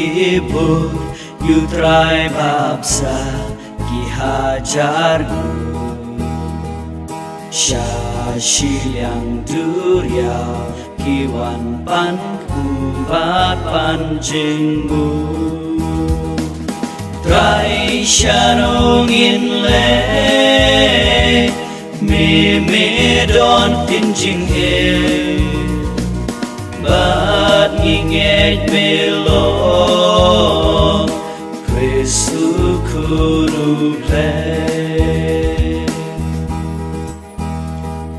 menghibur Yutrai babsa ki hajarku Syashiliang duriau kiwan panku bat panjingmu Trai shanong inle me don tinjing bat nginget melo Kristu kudu play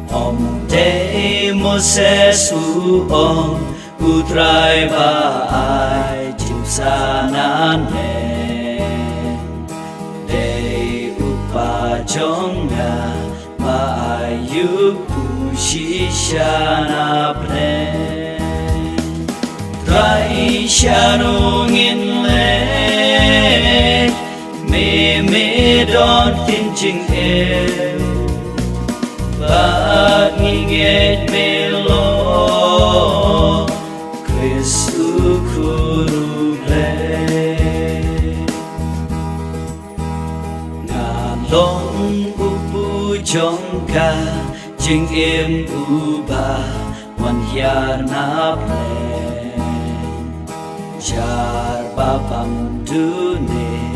Om de Moses uong utrai ba ai chim sanane de upa jonga ma ayu shishana pre Trai shanong inle me don tinjing bat nginget melo Kristu kudu play Ngalong upu jongka jing im uba wan hiar na play Jar babam dune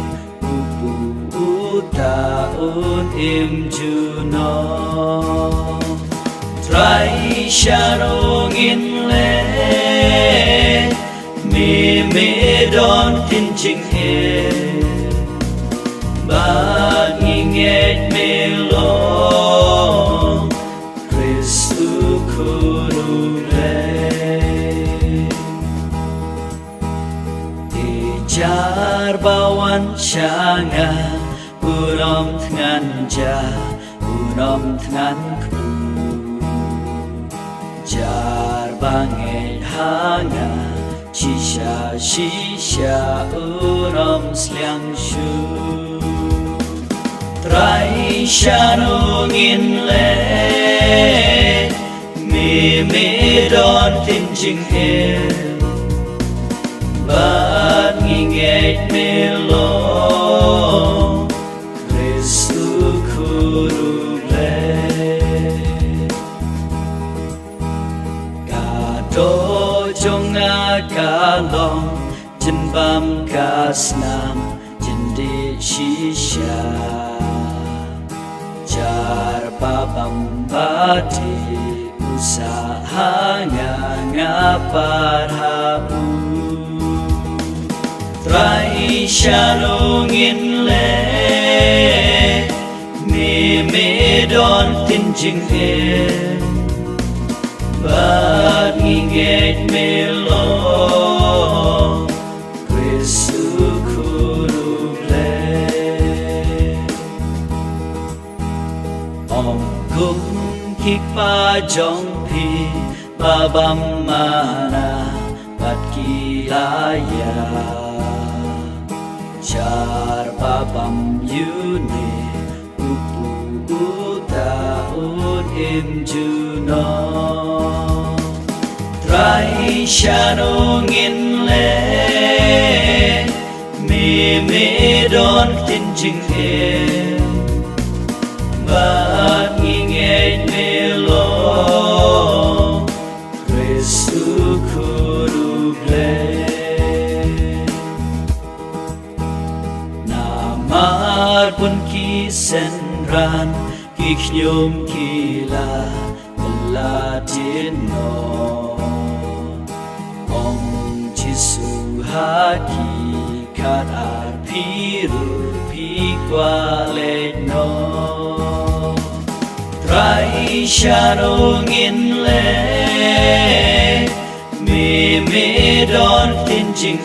taun im juno Trai sharong inle me don tinjing bat nginget melo Kristu kudu play Dijar bawan syanga Unom tngan ja, unom tngan ku Jar bangel hanga Shisha unom sliang shu Trai shanong inle me don tinjing bat nginget melo Kalong jenbam kasnam jendi shisha jar babam bati usahanya ngapar habu Trai shanong inle me don tinjing bat nginget melo Kristu kudu play Om gung kik pa jong pi babam mana bat kilaya Jar babam yune upu utaun im juno Trai shanong inle me don tinjing bat nginget melo Kristu kudu play Namar pun kisenran kiknyum kila Ladino Hakikat arpiru pikwaleno Trai shanong inle me don tinjing